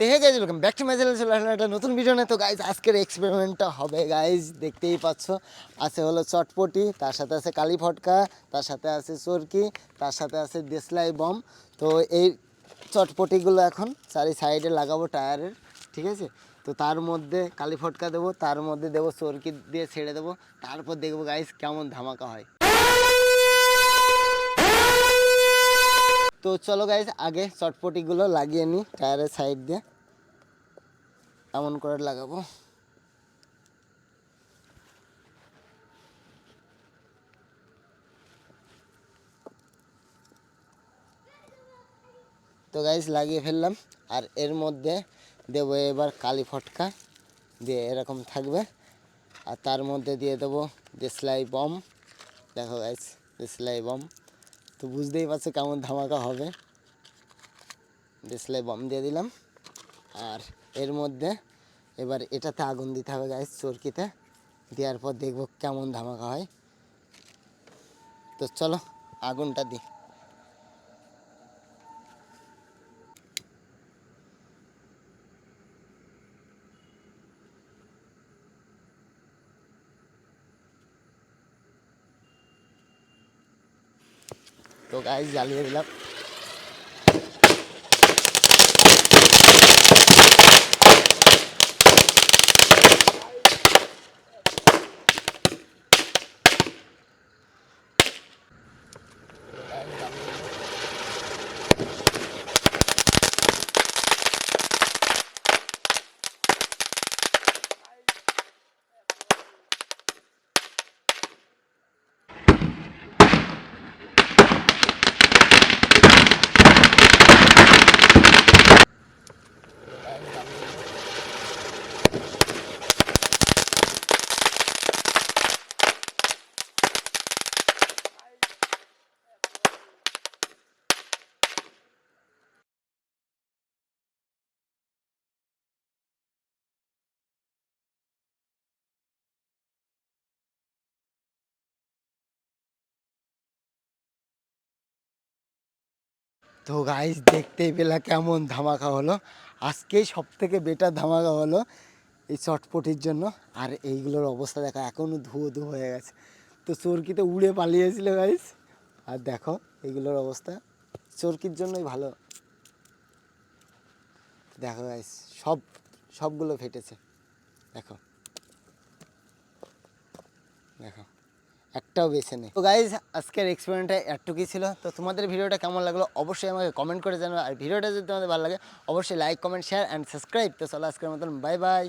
তো hey guys welcome back to my channel. চলে আসলাম একটা নতুন ভিডিও নিয়ে। তো গাইজ আজকের এক্সপেরিমেন্টটা হবে গাইজ, দেখতেই পাচ্ছ। আছে হলো চটপটি, তার সাথে আছে কালী ফটকা, তার সাথে আছে চরকি, তার সাথে আছে দেশলাই বম। তো এই চটপটিগুলো এখন চারি সাইডে লাগাবো টায়ারের, ঠিক আছে। তো তার মধ্যে কালী ফটকা দেবো, তার মধ্যে দেবো চরকি দিয়ে ছেড়ে দেবো, তারপর দেখবো গাইজ কেমন ধামাকা হয়। তো চলো গাইজ আগে চটপটিগুলো লাগিয়ে নিই টায়ারের সাইড দিয়ে, এমন করে লাগাবো। তো গাইজ লাগিয়ে ফেললাম, আর এর মধ্যে দেবো এবার কালী ফটকা দিয়ে, এরকম থাকবে। আর তার মধ্যে দিয়ে দেবো দেশলাই বম। দেখো গাইজ দেশলাই বম, তো বুঝতেই পারছো কেমন ধামাকা হবে। দেশলাই বম দিয়ে দিলাম, আর এর মধ্যে এবার এটাতে আগুন দিতে হবে গাইজ, চরকিতে দেওয়ার পর দেখবো কেমন ধামাকা হয়। তো চলো আগুনটা দিই। তো গাইজ জ্বালিয়ে দিলাম। তো গাইজ দেখতেই পেলা কেমন ধামাকা হলো। আজকেই সব থেকে বেটার ধামাকা হলো এই চটপটির জন্য। আর এইগুলোর অবস্থা দেখো, এখনও ধুয়ো ধুয়ো হয়ে গেছে। তো চরকিতে উড়ে পালিয়েছিল গাইজ, আর দেখো এইগুলোর অবস্থা চরকির জন্যই ভালো। দেখো গাইজ সবগুলো ফেটেছে, দেখো দেখো একটাও বেছে নেই। তো গাইজ আজকের এক্সপেরিমেন্টটা এতটুকুই ছিল। তো তোমাদের ভিডিওটা কেমন লাগলো অবশ্যই আমাকে কমেন্ট করে জানাবে। আর ভিডিওটা যদি তোমাদের ভালো লাগে অবশ্যই like comment share and subscribe. তো চলো আজকের মতন বাই বাই।